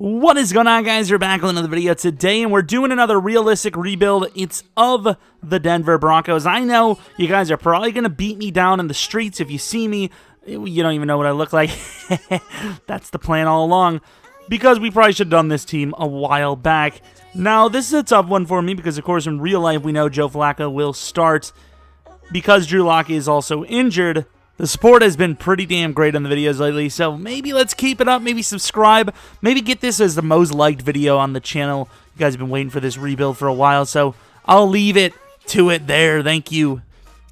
What is going on, guys? We're back with another video today, and we're doing another realistic rebuild. It's of the Denver Broncos. I know you guys are probably going to beat me down in the streets if you see me. You don't even know what I look like. That's the plan all along, because we probably should have done this team a while back. Now, this is a tough one for me because, of course, in real life, we know Joe Flacco will start. Because Drew Lock is also injured, the support has been pretty damn great on the videos lately, so maybe let's keep it up, maybe subscribe, maybe get this as the most liked video on the channel. You guys have been waiting for this rebuild for a while, so I'll leave it to it there, thank you.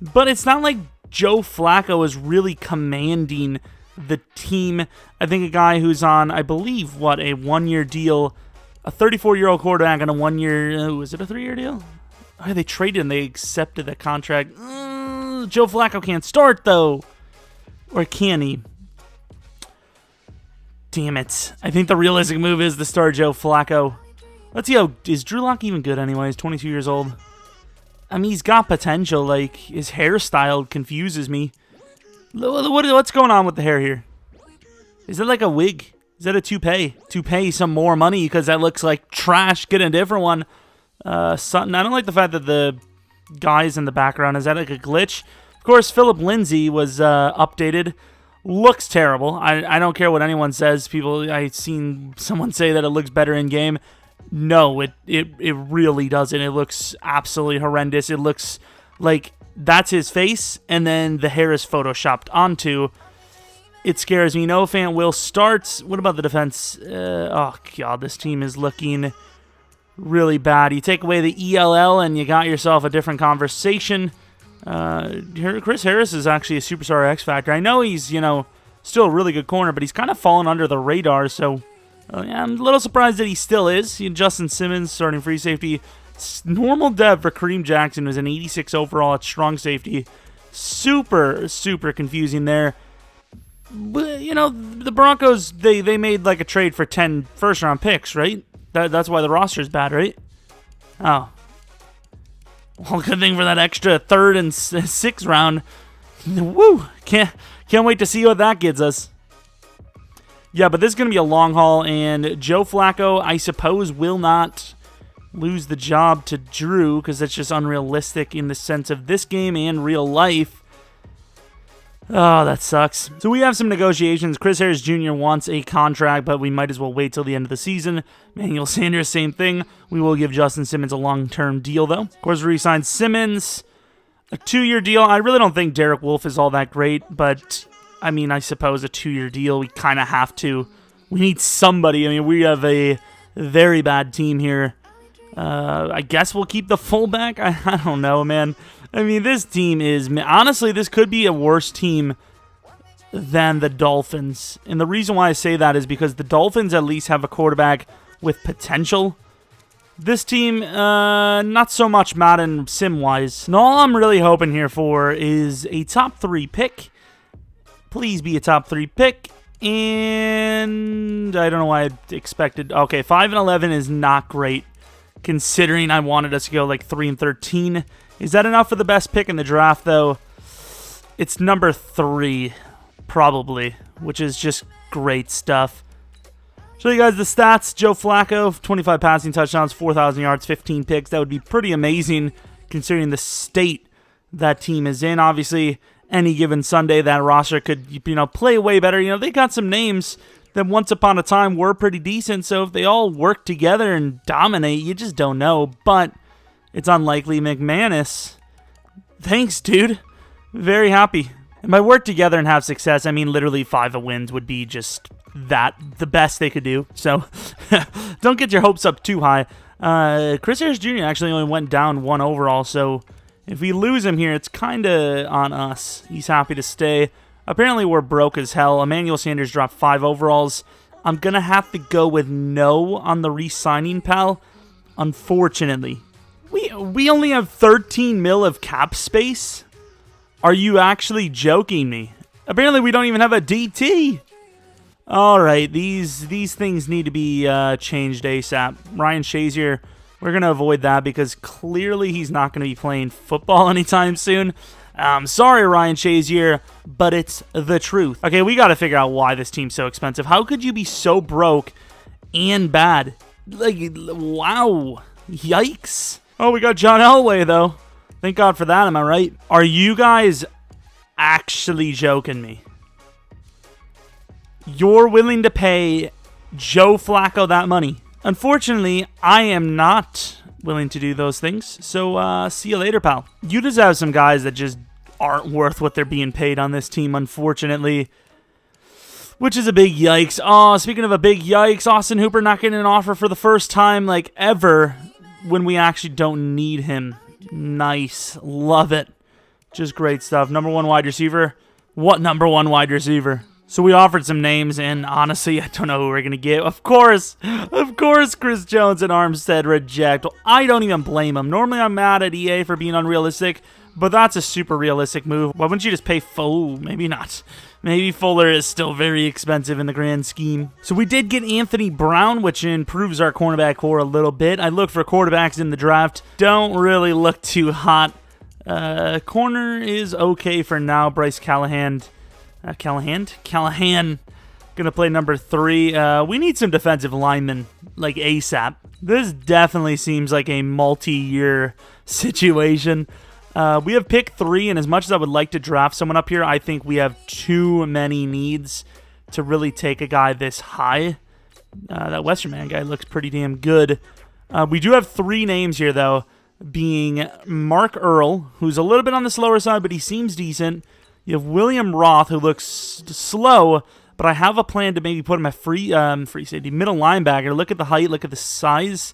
But it's not like Joe Flacco is really commanding the team. I think a guy who's on, I believe, what, a one-year deal, a 34-year-old quarterback on a one-year, was it a 3-year deal? Oh, they traded and they accepted the contract. Joe Flacco can't start, though. Or can he? Damn it. I think the realistic move is to start Joe Flacco. Let's see how... Is Drew Lock even good anyway? He's 22 years old. I mean, he's got potential. Like, his hairstyle confuses me. What's going on with the hair here? Is it like a wig? Is that a toupee? To pay some more money because that looks like trash. Get a different one. Sutton. I don't like the fact that the guys in the background, is that like a glitch? Of course, Philip Lindsay was updated. Looks terrible. I don't care what anyone says. I've seen someone say that it looks better in game. No, it really doesn't. It looks absolutely horrendous. It looks like that's his face, and then the hair is photoshopped onto. It scares me. Noah Fant will start. What about the defense? Oh god, this team is looking really bad. You take away the ELL and you got yourself a different conversation. Chris Harris is actually a superstar X Factor. I know he's, still a really good corner, but he's kind of fallen under the radar, so yeah, I'm a little surprised that he still is. Justin Simmons starting free safety. Normal dev for Kareem Jackson was an 86 overall at strong safety. Super, super confusing there. But, the Broncos, they made like a trade for 10 first-round picks, right? That's why the roster's bad, right? Oh. Well, good thing for that extra 3rd and 6th round. Woo! Can't wait to see what that gets us. Yeah, but this is going to be a long haul, and Joe Flacco, I suppose, will not lose the job to Drew, because that's just unrealistic in the sense of this game and real life. Oh, that sucks. So we have some negotiations. Chris Harris Jr. wants a contract, but we might as well wait till the end of the season. Emmanuel Sanders, same thing. We will give Justin Simmons a long-term deal, though. Of course, we re-signed Simmons. A 2-year deal. I really don't think Derek Wolfe is all that great, but, I mean, I suppose a 2-year deal, we kind of have to. We need somebody. I mean, we have a very bad team here. I guess we'll keep the fullback. I don't know, man. I mean, this team is... Honestly, this could be a worse team than the Dolphins. And the reason why I say that is because the Dolphins at least have a quarterback with potential. This team, not so much Madden sim-wise. And all I'm really hoping here for is a top 3 pick. Please be a top 3 pick. And I don't know why I expected... Okay, 5 and 11 is not great, considering I wanted us to go like 3 and 13. Is that enough for the best pick in the draft, though? It's number 3, probably, which is just great stuff. Show you guys the stats. Joe Flacco, 25 passing touchdowns, 4,000 yards, 15 picks. That would be pretty amazing considering the state that team is in. Obviously, any given Sunday, that roster could, play way better. They got some names that once upon a time were pretty decent, so if they all work together and dominate, you just don't know, but... It's unlikely. McManus. Thanks, dude. Very happy. And by work together and have success, I mean literally 5 wins would be just the best they could do. So, don't get your hopes up too high. Chris Harris Jr. actually only went down 1 overall, so if we lose him here, it's kind of on us. He's happy to stay. Apparently, we're broke as hell. Emmanuel Sanders dropped 5 overalls. I'm going to have to go with no on the re-signing, pal. Unfortunately. We only have 13 mil of cap space? Are you actually joking me? Apparently we don't even have a DT. Alright, these things need to be changed ASAP. Ryan Shazier, we're going to avoid that because clearly he's not going to be playing football anytime soon. Sorry, Ryan Shazier, but it's the truth. Okay, we got to figure out why this team's so expensive. How could you be so broke and bad. Like, wow. Yikes. Oh, we got John Elway, though. Thank God for that, am I right? Are you guys actually joking me? You're willing to pay Joe Flacco that money? Unfortunately, I am not willing to do those things. So, see you later, pal. You just have some guys that just aren't worth what they're being paid on this team, unfortunately. Which is a big yikes. Oh, speaking of a big yikes, Austin Hooper not getting an offer for the first time, like, ever, when we actually don't need him. Nice. Love it. Just great stuff. Number 1 wide receiver. What number 1 wide receiver? So we offered some names, and honestly, I don't know who we're going to get. Of course, Chris Jones and Armstead reject. Well, I don't even blame them. Normally, I'm mad at EA for being unrealistic, but that's a super realistic move. Why wouldn't you just pay Fuller? Maybe not. Maybe Fuller is still very expensive in the grand scheme. So we did get Anthony Brown, which improves our cornerback core a little bit. I look for quarterbacks in the draft. Don't really look too hot. Corner is okay for now. Bryce Callahan. Callahan gonna play number 3. We need some defensive linemen, like ASAP. This definitely seems like a multi-year situation. We have pick 3, and as much as I would like to draft someone up here, I think we have too many needs to really take a guy this high. That Western Man guy looks pretty damn good. We do have 3 names here, though, being Mark Earl, who's a little bit on the slower side, but he seems decent. You have William Roth, who looks slow, but I have a plan to maybe put him at free safety, middle linebacker. Look at the height, look at the size.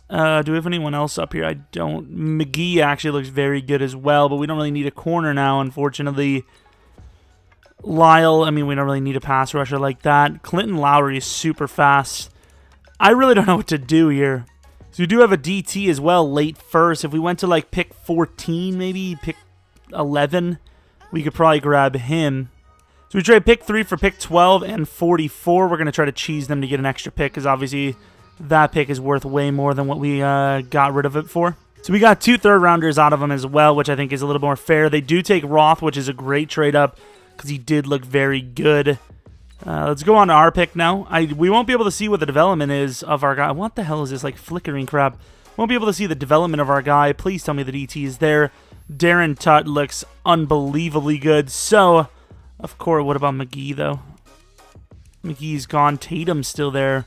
Do we have anyone else up here? I don't. McGee actually looks very good as well, but we don't really need a corner now, unfortunately. Lyle, I mean, we don't really need a pass rusher like that. Clinton Lowry is super fast. I really don't know what to do here. So we do have a DT as well, late first. If we went to like pick 14, maybe pick 11, we could probably grab him. So we trade pick 3 for pick 12 and 44. We're going to try to cheese them to get an extra pick because obviously that pick is worth way more than what we got rid of it for. So we got 2 third-rounders out of them as well, which I think is a little more fair. They do take Roth, which is a great trade-up because he did look very good. Let's go on to our pick now. We won't be able to see what the development is of our guy. What the hell is this, like, flickering crap? Won't be able to see the development of our guy. Please tell me the DT is there. Darren Tutt looks unbelievably good. So, of course, what about McGee, though? McGee's gone. Tatum's still there.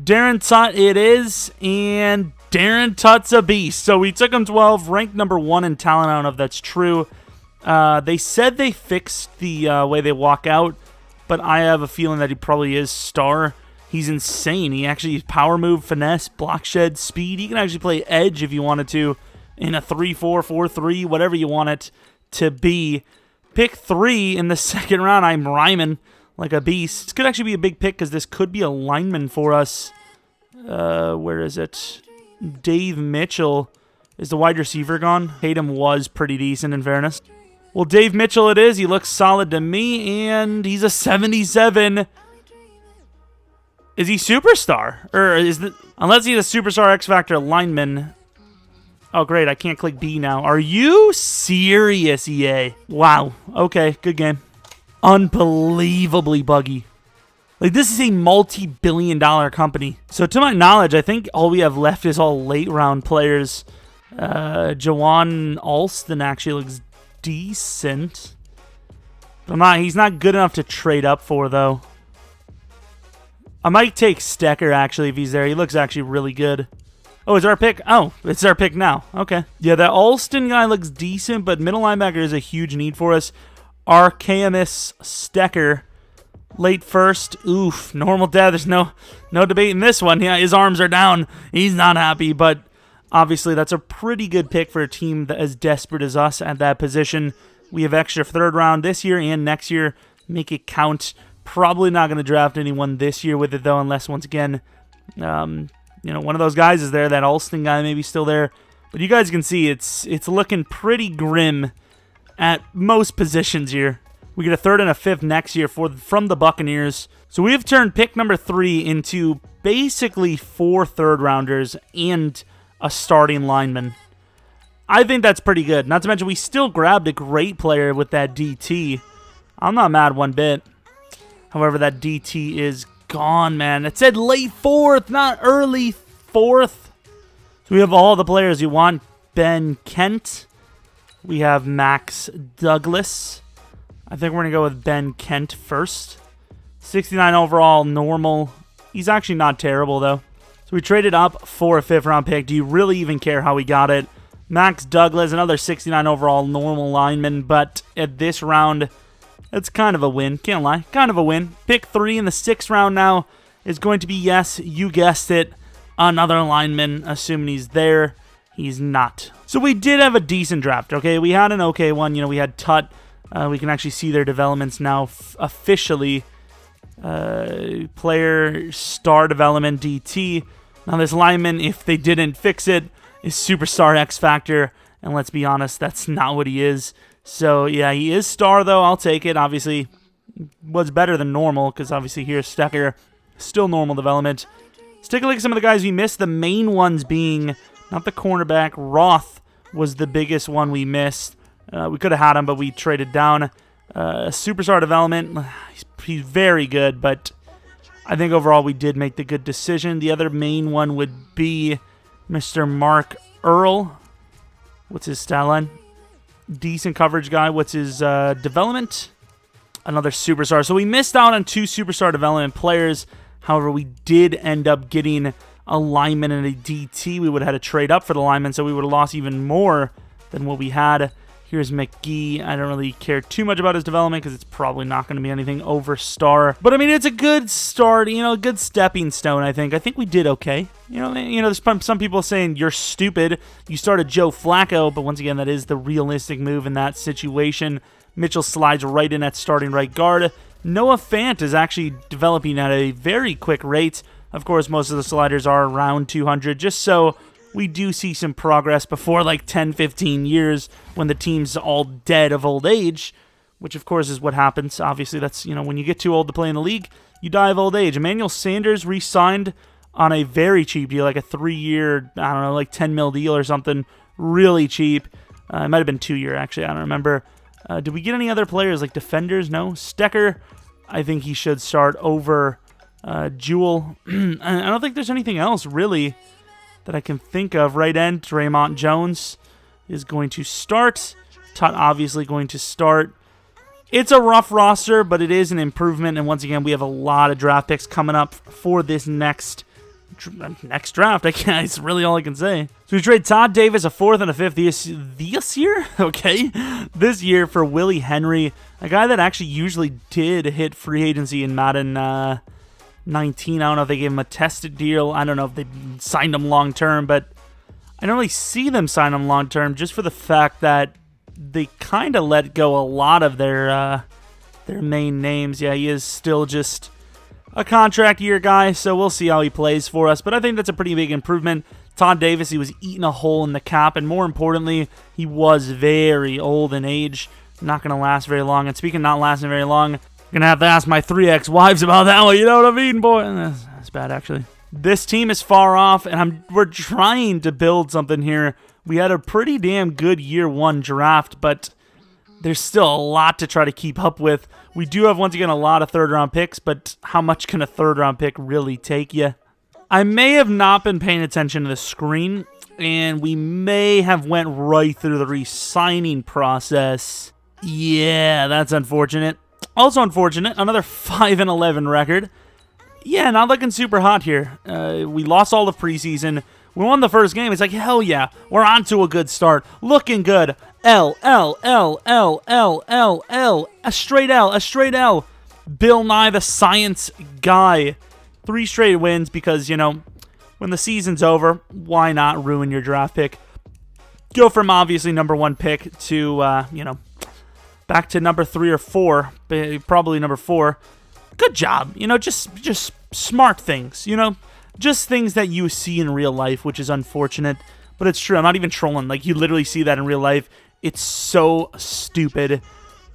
Darren Tutt it is, and Darren Tutt's a beast. So we took him 12, ranked number 1 in talent. I don't know if that's true. They said they fixed the way they walk out, but I have a feeling that he probably is star. He's insane. He actually has power move, finesse, block shed, speed. He can actually play edge if you wanted to in a 3-4, 4-3, whatever you want it to be. Pick 3 in the second round. I'm rhyming like a beast. This could actually be a big pick because this could be a lineman for us. Where is it? Dave Mitchell. Is the wide receiver gone? Tatum was pretty decent in fairness. Well, Dave Mitchell it is. He looks solid to me, and he's a 77. Is he superstar? Or is the unless he's a superstar X Factor lineman? Oh, great. I can't click B now. Are you serious, EA? Wow. Okay, good game. Unbelievably buggy. Like, this is a multi-billion-dollar company. So, to my knowledge, I think all we have left is all late-round players. Jawan Alston actually looks decent. He's not good enough to trade up for, though. I might take Stecker, actually, if he's there. He looks actually really good. Oh, it's our pick? Oh, it's our pick now. Okay. Yeah, that Alston guy looks decent, but middle linebacker is a huge need for us. Archaemus Stecker, late first. Oof, normal death. There's no debate in this one. Yeah, his arms are down. He's not happy, but obviously that's a pretty good pick for a team that as desperate as us at that position. We have extra third round this year and next year. Make it count. Probably not going to draft anyone this year with it, though, unless, once again, one of those guys is there. That Alston guy maybe still there. But you guys can see it's looking pretty grim at most positions here. We get a 3rd and a 5th next year from the Buccaneers. So we have turned pick number 3 into basically 4 third-rounders and a starting lineman. I think that's pretty good. Not to mention we still grabbed a great player with that DT. I'm not mad one bit. However, that DT is gone, man. It said late 4th, not early 4th. So we have all the players you want. Ben Kent. We have Max Douglas. I think we're going to go with Ben Kent first. 69 overall, normal. He's actually not terrible, though. So we traded up for a 5th round pick. Do you really even care how we got it? Max Douglas, another 69 overall, normal lineman. But at this round, it's kind of a win. Can't lie. Kind of a win. Pick 3 in the 6th round now is going to be, yes, you guessed it, another lineman, assuming he's there. He's not. So we did have a decent draft, okay? We had an okay one. You know, we had Tut. We can actually see their developments now officially. Player star development DT. Now this lineman, if they didn't fix it, is superstar X Factor. And let's be honest, that's not what he is. So yeah, he is star though. I'll take it. Obviously, was better than normal because obviously here's Stecker. Still normal development. Let's take a look at some of the guys we missed. The main ones being not the cornerback. Roth was the biggest one we missed. We could have had him, but we traded down. Superstar development. He's very good, but I think overall we did make the good decision. The other main one would be Mr. Mark Earl. What's his stat line? Decent coverage guy. What's his development? Another superstar. So we missed out on 2 superstar development players. However, we did end up getting a lineman and a DT. We would have had to trade up for the lineman, so we would have lost even more than what we had. Here's McGee. I don't really care too much about his development because it's probably not going to be anything over star. But I mean, it's a good start, you know, a good stepping stone, I think. I think we did okay. You know, there's some people saying you're stupid. You started Joe Flacco, but once again, that is the realistic move in that situation. Mitchell slides right in at starting right guard. Noah Fant is actually developing at a very quick rate. Of course, most of the sliders are around 200, just so we do see some progress before like 10, 15 years when the team's all dead of old age, which of course is what happens. Obviously, that's, you know, when you get too old to play in the league, you die of old age. Emmanuel Sanders re-signed on a very cheap deal, like a 3-year, I don't know, like 10 mil deal or something, really cheap. It might have been 2-year, actually, I don't remember. Did we get any other players like defenders? No. Stecker, I think he should start over Jewel. I don't think there's anything else, really, that I can think of. Right end, Draymond Jones is going to start. Tut obviously going to start. It's a rough roster, but it is an improvement. And once again, we have a lot of draft picks coming up for this next draft. It's really all I can say. So we trade Todd Davis, a 4th and a 5th this year? Okay. This year for Willie Henry, a guy that actually usually did hit free agency in Madden 19. I don't know if they gave him a tested deal. I don't know if they signed him long term, but I don't really see them sign him long term just for the fact that they kind of let go a lot of their main names. Yeah, he is still just a contract year guy, so we'll see how he plays for us. But I think that's a pretty big improvement. Todd Davis, he was eating a hole in the cap, and more importantly, he was very old in age. Not going to last very long. And speaking of not lasting very long, gonna have to ask my 3 ex-wives about that one. You know what I mean, boy? That's bad, actually. This team is far off, and we're trying to build something here. We had a pretty damn good year 1 draft, but there's still a lot to try to keep up with. We do have, once again, a lot of 3rd-round picks, but how much can a 3rd-round pick really take you? I may have not been paying attention to the screen, and we may have went right through the re-signing process. Yeah, that's unfortunate. Also unfortunate, another 5-11 record. Yeah, not looking super hot here. We lost all the preseason. We won the first game. It's like, hell yeah, we're on to a good start. Looking good. L. A straight L. Bill Nye, the science guy. 3 straight wins because, you know, when the season's over, why not ruin your draft pick? Go from obviously number 1 pick to, you know, back to number 3 or 4, probably number 4. Good job. You know, just smart things, you know, just things that you see in real life, which is unfortunate, but it's true. I'm not even trolling. Like, you literally see that in real life. It's so stupid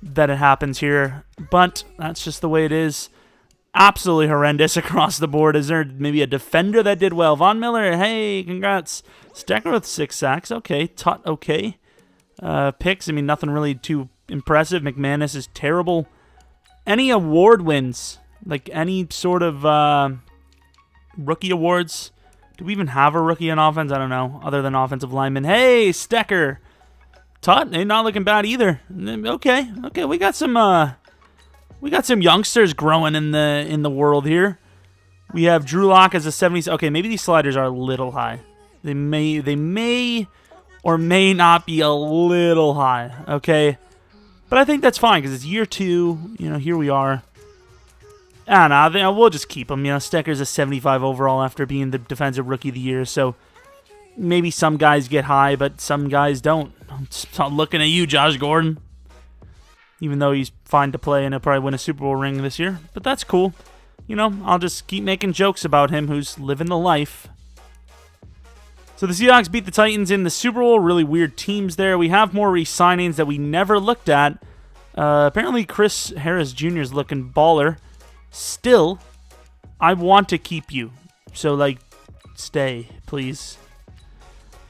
that it happens here, but that's just the way it is. Absolutely horrendous across the board. Is there maybe a defender that did well? Von Miller, hey, congrats. Stecker with 6 sacks. Okay. Tut, okay. Picks, I mean, nothing really too impressive. McManus is terrible. Any award wins? Like any sort of rookie awards. Do we even have a rookie on offense? I don't know. Other than offensive lineman. Hey, Stecker. Tut, ain't not looking bad either. Okay. We got some youngsters growing in the world here. We have Drew Lock as a 70s. Okay, maybe these sliders are a little high. They may or may not be a little high. Okay, but I think that's fine because it's year 2. You know, here we are. I don't know. We'll just keep him. You know, Stecker's a 75 overall after being the defensive rookie of the year. So maybe some guys get high, but some guys don't. I'm just not looking at you, Josh Gordon. Even though he's fine to play and he'll probably win a Super Bowl ring this year. But that's cool. You know, I'll just keep making jokes about him who's living the life. So the Seahawks beat the Titans in the Super Bowl. Really weird teams there. We have more re-signings that we never looked at. Apparently Chris Harris Jr. is looking baller. Still, I want to keep you. So, like, stay, please.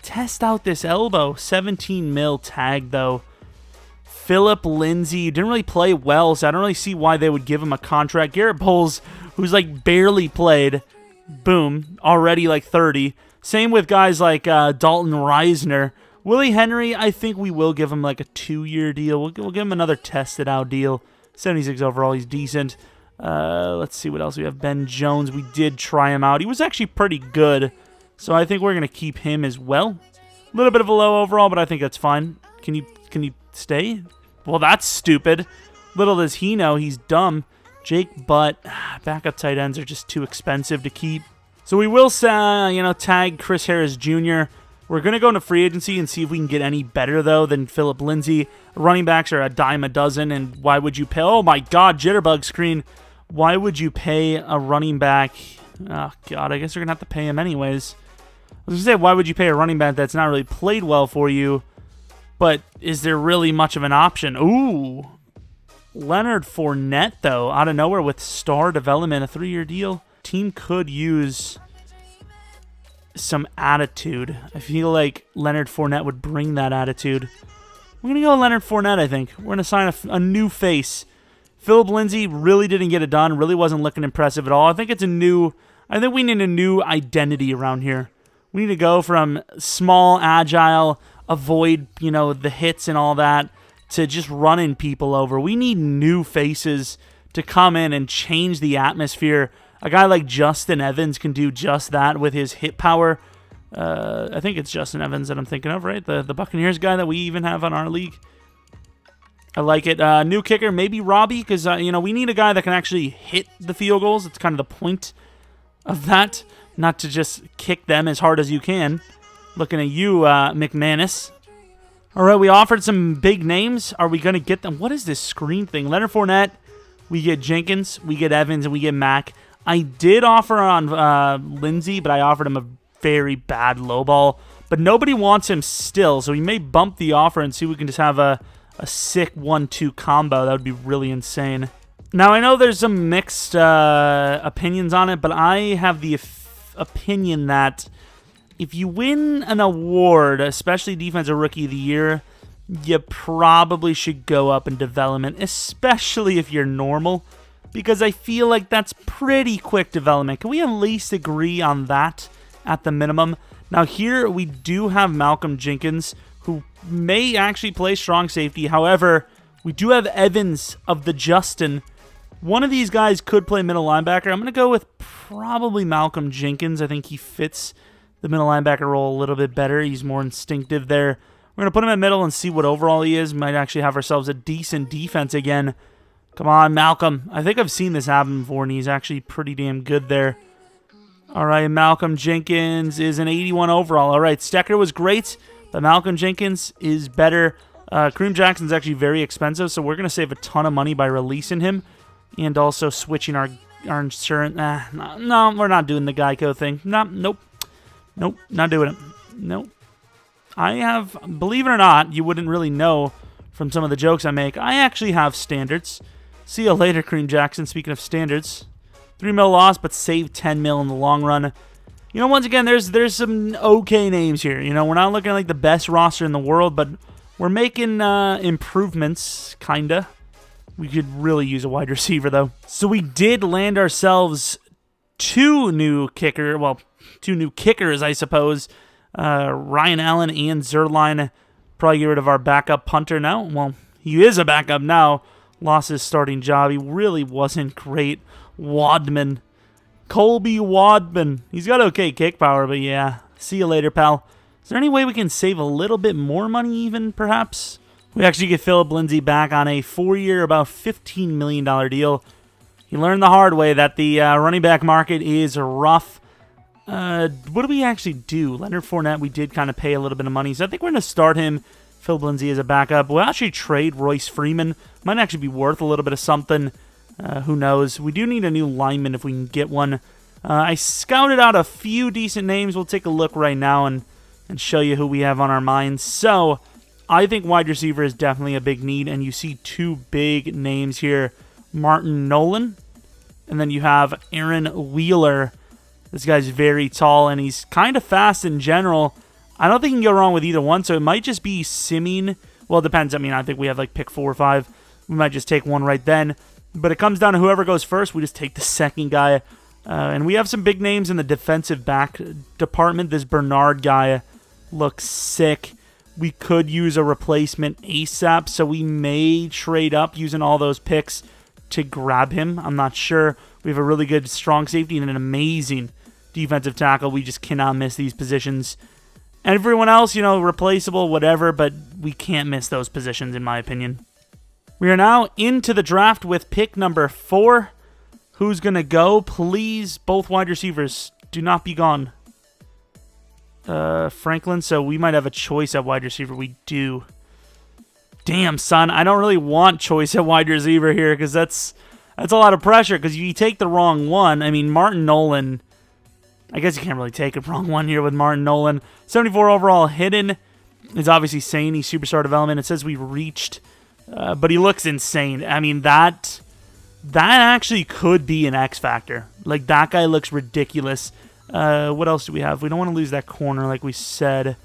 Test out this elbow. 17 mil tag, though. Philip Lindsay didn't really play well, so I don't really see why they would give him a contract. Garrett Bowles, who's, like, barely played. Boom. Already, like, 30. Same with guys like Dalton Reisner. Willie Henry, I think we will give him, like, a 2-year deal. We'll give him another tested-out deal. 76 overall. He's decent. Let's see what else we have. Ben Jones, we did try him out. He was actually pretty good, so I think we're going to keep him as well. A little bit of a low overall, but I think that's fine. Can you stay? Well, that's stupid. Little does he know, he's dumb. Jake Butt, backup tight ends are just too expensive to keep. So we will, tag Chris Harris Jr. We're going to go into free agency and see if we can get any better, though, than Philip Lindsay. Running backs are a dime a dozen, and why would you pay? Oh, my God, jitterbug screen. Why would you pay a running back? Oh, God, I guess you're going to have to pay him anyways. I was going to say, why would you pay a running back that's not really played well for you? But is there really much of an option? Ooh. Leonard Fournette, though, out of nowhere with star development, a 3-year deal. Team could use some attitude. I feel like Leonard Fournette would bring that attitude. We're going to go Leonard Fournette, I think. We're going to sign a new face. Philip Lindsay really didn't get it done. Really wasn't looking impressive at all. I think we need a new identity around here. We need to go from small, agile, avoid, the hits and all that, to just running people over. We need new faces to come in and change the atmosphere. A guy like Justin Evans can do just that with his hit power. I think it's Justin Evans that I'm thinking of, right? The Buccaneers guy that we even have on our league. I like it. New kicker, maybe Robbie, because we need a guy that can actually hit the field goals. It's kind of the point of that, not to just kick them as hard as you can. Looking at you, McManus. All right, we offered some big names. Are we going to get them? What is this screen thing? Leonard Fournette, we get Jenkins, we get Evans, and we get Mack. I did offer on Lindsay, but I offered him a very bad lowball. But nobody wants him still, so we may bump the offer and see if we can just have a sick 1-2 combo. That would be really insane. Now, I know there's some mixed opinions on it, but I have the opinion that if you win an award, especially Defensive Rookie of the Year, you probably should go up in development, especially if you're normal, because I feel like that's pretty quick development. Can we at least agree on that at the minimum? Now, here we do have Malcolm Jenkins, who may actually play strong safety. However, we do have Evans of the Justin. One of these guys could play middle linebacker. I'm going to go with probably Malcolm Jenkins. I think he fits the middle linebacker role a little bit better. He's more instinctive there. We're going to put him in middle and see what overall he is. Might actually have ourselves a decent defense again. Come on, Malcolm. I think I've seen this happen before, and he's actually pretty damn good there. All right, Malcolm Jenkins is an 81 overall. All right, Stecker was great, but Malcolm Jenkins is better. Kareem Jackson's actually very expensive, so we're going to save a ton of money by releasing him and also switching our insurance. No, we're not doing the Geico thing. Nope, not doing it. Nope. I have, believe it or not, you wouldn't really know from some of the jokes I make, I actually have standards. See you later, Kareem Jackson. Speaking of standards, 3 mil loss, but save 10 mil in the long run. Once again, there's some okay names here. We're not looking at like the best roster in the world, but we're making improvements, kinda. We could really use a wide receiver, though. So we did land ourselves two new kickers, I suppose. Ryan Allen and Zerline. Probably get rid of our backup punter now. Well, he is a backup now. Lost his starting job. He really wasn't great. Wadman. Colby Wadman. He's got okay kick power, but yeah. See you later, pal. Is there any way we can save a little bit more money even, perhaps? We actually get Philip Lindsay back on a 4-year, about $15 million deal. He learned the hard way that the running back market is rough. What do we actually do? Leonard Fournette, we did kind of pay a little bit of money, so I think we're going to start him. Philip Lindsay as a backup. We'll actually trade Royce Freeman. Might actually be worth a little bit of something. Who knows? We do need a new lineman if we can get one. I scouted out a few decent names. We'll take a look right now and show you who we have on our minds. So, I think wide receiver is definitely a big need, and you see two big names here. Martin Nolan, and then you have Aaron Wheeler. This guy's very tall, and he's kind of fast in general. I don't think you can go wrong with either one, so it might just be Simmons. Well, it depends. I mean, I think we have like pick 4 or 5. We might just take one right then. But it comes down to whoever goes first. We just take the second guy. And we have some big names in the defensive back department. This Bernard guy looks sick. We could use a replacement ASAP, so we may trade up using all those picks to grab him. I'm not sure. We have a really good strong safety and an amazing defensive tackle. We just cannot miss these positions. Everyone else, replaceable, whatever, but we can't miss those positions, in my opinion. We are now into the draft with pick number 4. Who's going to go? Please, both wide receivers, do not be gone. Franklin, so we might have a choice at wide receiver. We do. Damn, son, I don't really want choice at wide receiver here because that's a lot of pressure because you take the wrong one. I mean, Martin Nolan, I guess you can't really take a wrong one here with Martin Nolan. 74 overall hidden is obviously saying he's superstar development. It says we reached, but he looks insane. I mean, that actually could be an X factor. Like, that guy looks ridiculous. What else do we have? We don't want to lose that corner like we said.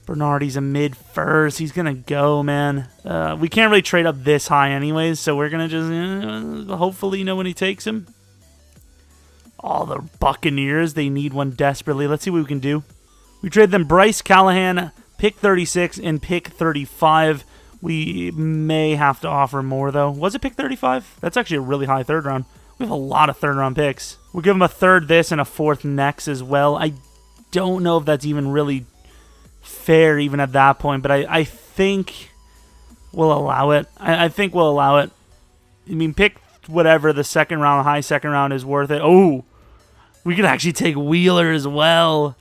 Bernardi's a mid-first. He's going to go, man. We can't really trade up this high anyways, so we're going to just hopefully when he takes him. Oh, the Buccaneers. They need one desperately. Let's see what we can do. We trade them Bryce Callahan, pick 36, and pick 35. We may have to offer more, though. Was it pick 35? That's actually a really high third round. We have a lot of third-round picks. We'll give him a third this and a fourth next as well. I don't know if that's even really fair even at that point, but I think we'll allow it. I think we'll allow it. I mean, pick whatever the second round, high second round is worth it. Oh, we could actually take Wheeler as well.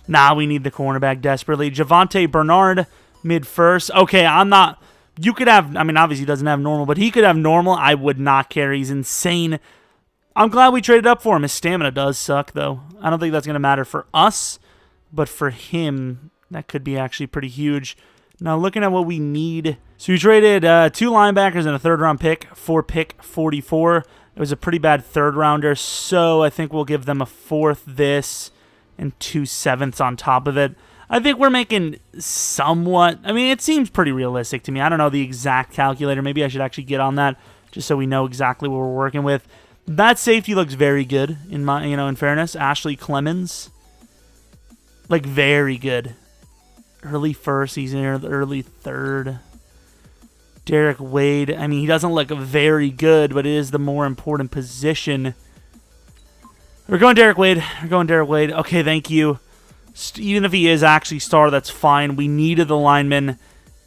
Nah, we need the cornerback desperately. Javonte Bernard, mid-first. Okay, I'm not... You could have... I mean, obviously he doesn't have normal, but he could have normal. I would not care. He's insane. I'm glad we traded up for him. His stamina does suck, though. I don't think that's going to matter for us, but for him, that could be actually pretty huge. Now, looking at what we need. So we traded 2 linebackers and a third-round pick for pick 44. It was a pretty bad third-rounder, so I think we'll give them a fourth this and 2 sevenths on top of it. I think we're making somewhat... I mean, it seems pretty realistic to me. I don't know the exact calculator. Maybe I should actually get on that just so we know exactly what we're working with. That safety looks very good, in fairness. Ashley Clemens. Like, very good. Early first, he's in early third. Derek Wade. I mean, he doesn't look very good, but it is the more important position. We're going Derek Wade. Okay, thank you. Even if he is actually star, that's fine. We needed the lineman,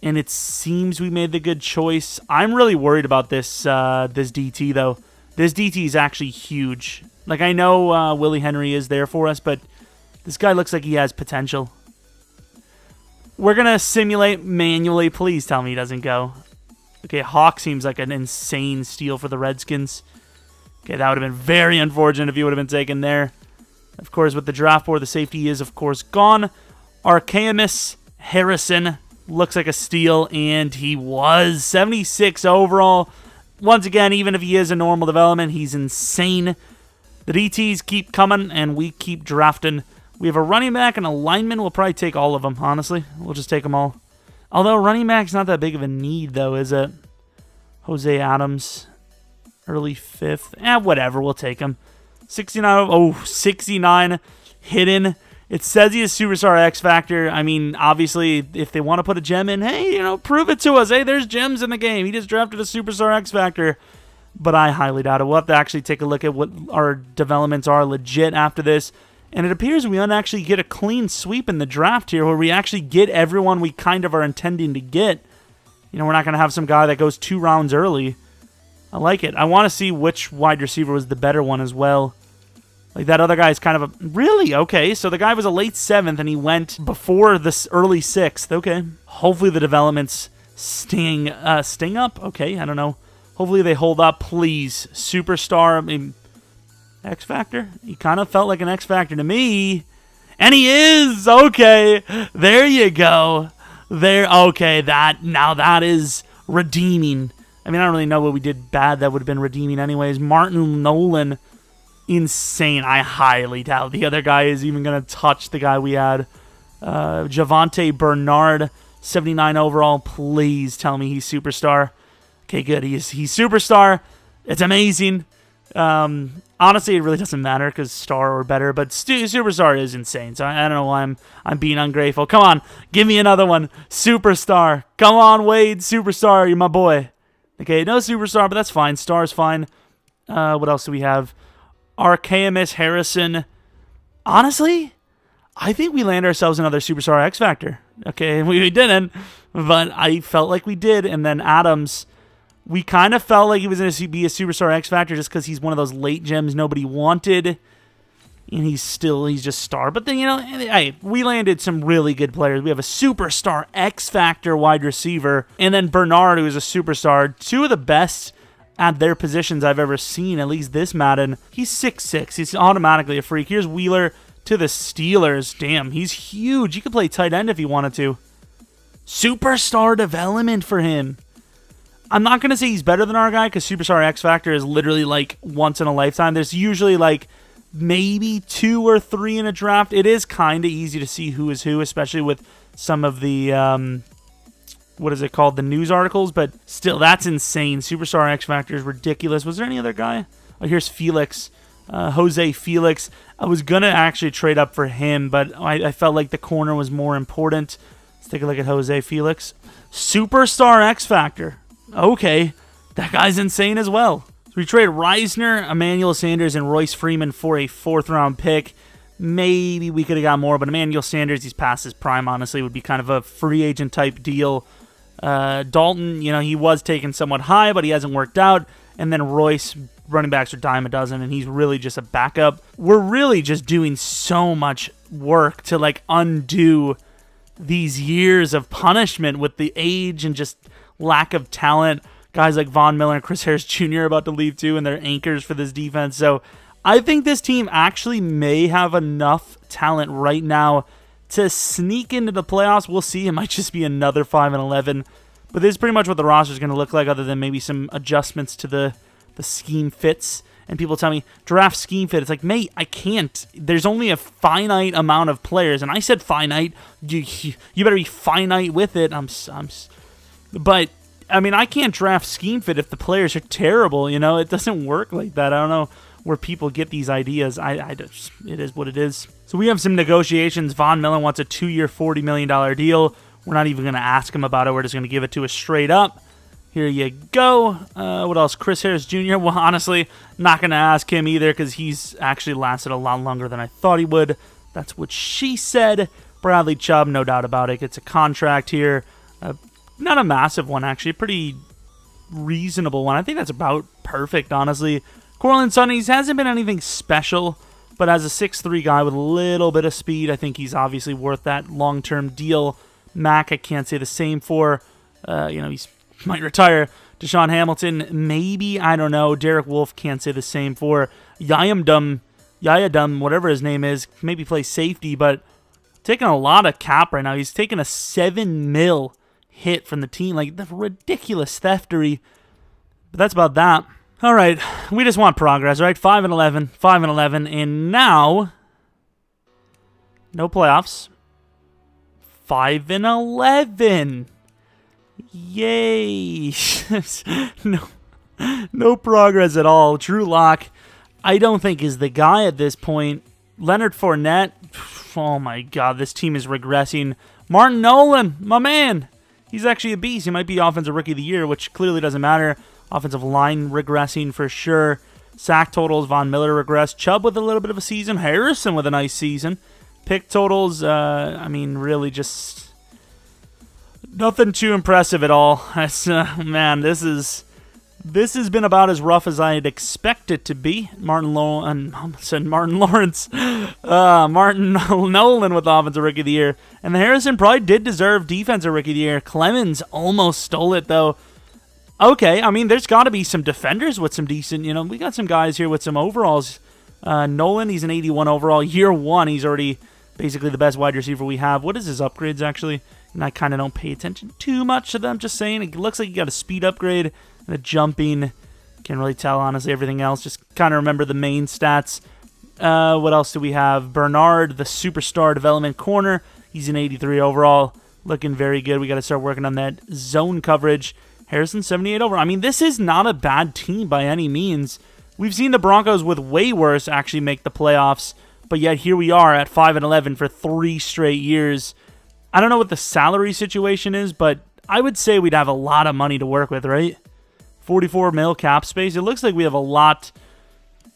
and it seems we made the good choice. I'm really worried about this DT, though. This DT is actually huge. Like, I know Willie Henry is there for us, but this guy looks like he has potential. We're going to simulate manually. Please tell me he doesn't go. Okay, Hawk seems like an insane steal for the Redskins. Okay, that would have been very unfortunate if he would have been taken there. Of course, with the draft board, the safety is, of course, gone. Archaemus Harrison looks like a steal, and he was 76 overall. Once again, even if he is a normal development, he's insane. The DTs keep coming, and we keep drafting. We have a running back and a lineman. We'll probably take all of them, honestly. We'll just take them all. Although running back's not that big of a need, though, is it? Jose Adams, early 5th. Whatever, we'll take him. 69. Oh, 69 hidden. It says he's a superstar X Factor. I mean, obviously, if they want to put a gem in, hey, prove it to us. Hey, there's gems in the game. He just drafted a superstar X Factor. But I highly doubt it. We'll have to actually take a look at what our developments are legit after this. And it appears we don't actually get a clean sweep in the draft here where we actually get everyone we kind of are intending to get. We're not going to have some guy that goes 2 rounds early. I like it. I want to see which wide receiver was the better one as well. Like, that other guy is kind of a... Really? Okay, so the guy was a late 7th, and he went before this early 6th. Okay. Hopefully the developments sting up? Okay, I don't know. Hopefully they hold up, please. Superstar, I mean, X Factor? He kind of felt like an X Factor to me. And he is! Okay, there you go. Okay, now that is redeeming. I mean, I don't really know what we did bad that would have been redeeming anyways. Martin Nolan... Insane. I highly doubt the other guy is even going to touch the guy we had. Javonte Bernard, 79 overall. Please tell me he's superstar. Okay, good. He's superstar. It's amazing. Honestly, it really doesn't matter because star or better, but superstar is insane. So I don't know why I'm being ungrateful. Come on, give me another one. Superstar. Come on, Wade. Superstar. You're my boy. Okay, no superstar, but that's fine. Star's fine. What else do we have? Archaemus Harrison. Honestly, I think we land ourselves another superstar X Factor. Okay, we didn't, but I felt like we did. And then Adams, we kind of felt like he was going to be a superstar X Factor just because he's one of those late gems nobody wanted. And he's just star. But then, hey, we landed some really good players. We have a superstar X Factor wide receiver. And then Bernard, who is a superstar. 2 of the best at their positions I've ever seen, at least this Madden. He's 6'6". He's automatically a freak. Here's Wheeler to the Steelers. Damn, he's huge. He could play tight end if he wanted to. Superstar development for him. I'm not going to say he's better than our guy because Superstar X Factor is literally like once in a lifetime. There's usually like maybe 2 or 3 in a draft. It is kind of easy to see who is who, especially with some of the... what is it called? The news articles, but still, that's insane. Superstar X Factor is ridiculous. Was there any other guy? Oh, here's Felix. Jose Felix. I was going to actually trade up for him, but I felt like the corner was more important. Let's take a look at Jose Felix. Superstar X Factor. Okay, that guy's insane as well. So we trade Reisner, Emmanuel Sanders, and Royce Freeman for a 4th-round pick. Maybe we could have got more, but Emmanuel Sanders, he's past his prime, honestly. Would be kind of a free agent type deal. Dalton, he was taken somewhat high, but he hasn't worked out. And then Royce, running backs are dime a dozen, and he's really just a backup. We're really just doing so much work to undo these years of punishment with the age and just lack of talent. Guys like Von Miller and Chris Harris Jr. are about to leave too, and they're anchors for this defense. So I think this team actually may have enough talent right now to sneak into the playoffs. We'll see. It might just be another 5-11. But this is pretty much what the roster is going to look like, other than maybe some adjustments to the scheme fits. And people tell me, draft scheme fit. It's like, mate, I can't. There's only a finite amount of players. And I said finite. You better be finite with it. But, I mean, I can't draft scheme fit if the players are terrible. It doesn't work like that. I don't know where people get these ideas. It is what it is. So we have some negotiations. Von Miller wants a 2-year, $40 million deal. We're not even going to ask him about it. We're just going to give it to us straight up. Here you go. What else? Chris Harris Jr. Well, honestly, not going to ask him either because he's actually lasted a lot longer than I thought he would. That's what she said. Bradley Chubb, no doubt about it. It's a contract here. Not a massive one, actually. A pretty reasonable one. I think that's about perfect, honestly. Cortland Sutton hasn't been anything special, but as a 6'3" guy with a little bit of speed, I think he's obviously worth that long-term deal. Mac, I can't say the same for. He might retire. Deshaun Hamilton, maybe, I don't know. Derek Wolfe, can't say the same for. Yayadum, whatever his name is, maybe play safety, but taking a lot of cap right now. He's taking a $7 million hit from the team, like the ridiculous theftery. But that's about that. All right, we just want progress, right? 5-11, and now no playoffs. 5-11. Yay! No progress at all. Drew Lock, I don't think is the guy at this point. Leonard Fournette, oh my God, this team is regressing. Martin Nolan, my man, he's actually a beast. He might be Offensive Rookie of the Year, which clearly doesn't matter. Offensive line regressing for sure. Sack totals, Von Miller regressed. Chubb with a little bit of a season. Harrison with a nice season. Pick totals, I mean, really just nothing too impressive at all. Man, this has been about as rough as I'd expect it to be. Martin Nolan with Offensive Rookie of the Year. And the Harrison probably did deserve Defensive Rookie of the Year. Clemens almost stole it, though. Okay, I mean, there's got to be some defenders with some decent, we got some guys here with some overalls. Nolan, he's an 81 overall. Year one, he's already basically the best wide receiver we have. What is his upgrades, actually? And I kind of don't pay attention too much to them, just saying. It looks like he got a speed upgrade and a jumping. Can't really tell, honestly, everything else. Just kind of remember the main stats. What else do we have? Bernard, the superstar development corner. He's an 83 overall. Looking very good. We got to start working on that zone coverage. Harrison, 78 overall. I mean, this is not a bad team by any means. We've seen the Broncos with way worse actually make the playoffs, but yet here we are at 5-11 for 3 straight years. I don't know what the salary situation is, but I would say we'd have a lot of money to work with, right? 44 mil cap space. It looks like we have a lot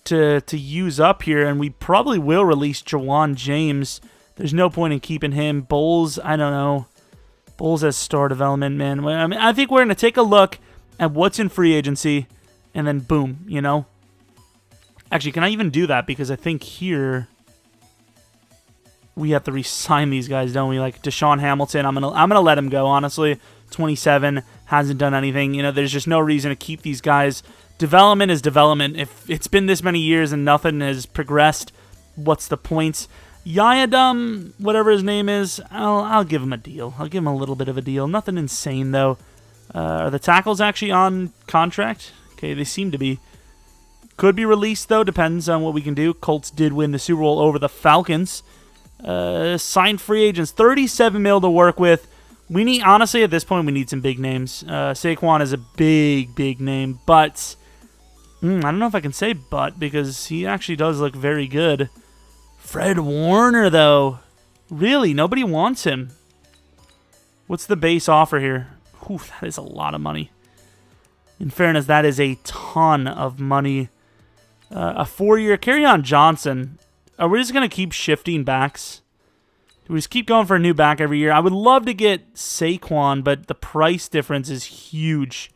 to use up here, and we probably will release Jawan James. There's no point in keeping him. Bowles, I don't know. Bowles has star development, man. I mean, I think we're going to take a look at what's in free agency, and then boom, Actually, can I even do that? Because I think here we have to re-sign these guys, don't we? Like Deshaun Hamilton, I'm gonna let him go, honestly. 27, hasn't done anything. There's just no reason to keep these guys. Development is development. If it's been this many years and nothing has progressed, what's the point? Yayadum, whatever his name is, I'll give him a deal. I'll give him a little bit of a deal. Nothing insane, though. Are the tackles actually on contract? Okay, they seem to be. Could be released, though. Depends on what we can do. Colts did win the Super Bowl over the Falcons. Signed free agents. 37 mil to work with. We need, honestly, at this point, we need some big names. Saquon is a big, big name, but I don't know if I can say but, because he actually does look very good. Fred Warner, though. Really? Nobody wants him. What's the base offer here? Whew, that is a lot of money. In fairness, that is a ton of money. A 4-year Kerryon Johnson. Are we just going to keep shifting backs? Do we just keep going for a new back every year? I would love to get Saquon, but the price difference is huge.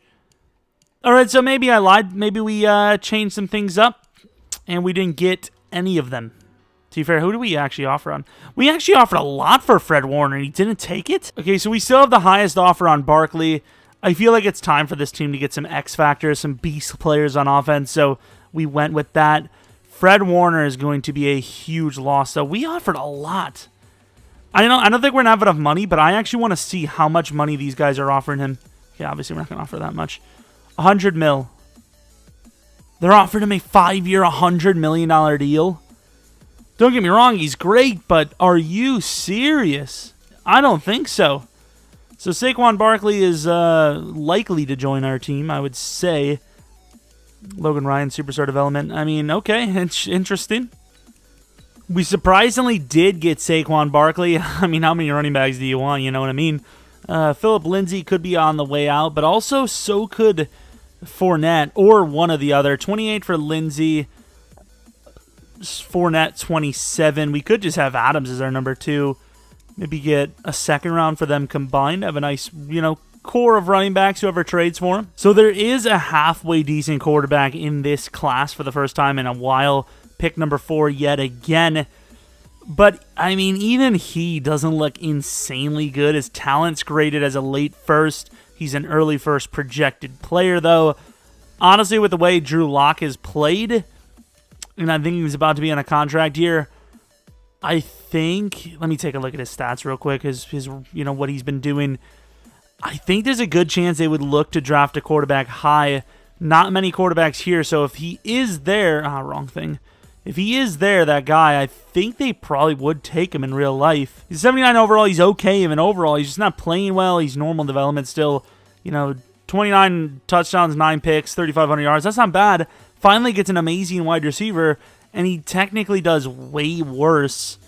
All right, so maybe I lied. Maybe we changed some things up, and we didn't get any of them. To be fair, who do we actually offer on? We actually offered a lot for Fred Warner, and he didn't take it? Okay, so we still have the highest offer on Barkley. I feel like it's time for this team to get some X factors, some beast players on offense, so we went with that. Fred Warner is going to be a huge loss, so we offered a lot. I don't think we're going to have enough money, but I actually want to see how much money these guys are offering him. Yeah, obviously we're not going to offer that much. 100 mil. They're offering him a 5-year, $100 million deal. Don't get me wrong, he's great, but are you serious? I don't think so. So Saquon Barkley is likely to join our team, I would say. Logan Ryan, Superstar Development. I mean, okay, it's interesting. We surprisingly did get Saquon Barkley. I mean, how many running backs do you want? You know what I mean? Philip Lindsay could be on the way out, but also so could Fournette or one of the other. 28 for Lindsay. Fournette 27. We could just have Adams as our number 2. Maybe get a second round for them combined. Have a nice, core of running backs, whoever trades for him. So there is a halfway decent quarterback in this class for the first time in a while. Pick number 4 yet again. But, I mean, even he doesn't look insanely good. His talent's graded as a late first. He's an early first projected player, though. Honestly, with the way Drew Lock has played, and I think he was about to be on a contract year, I think, let me take a look at his stats real quick, his what he's been doing. I think there's a good chance they would look to draft a quarterback high. Not many quarterbacks here, so if he is there, wrong thing. If he is there, that guy, I think they probably would take him in real life. He's 79 overall, he's okay even overall. He's just not playing well. He's normal development still. 29 touchdowns, 9 picks, 3,500 yards. That's not bad. Finally gets an amazing wide receiver, and he technically does way worse.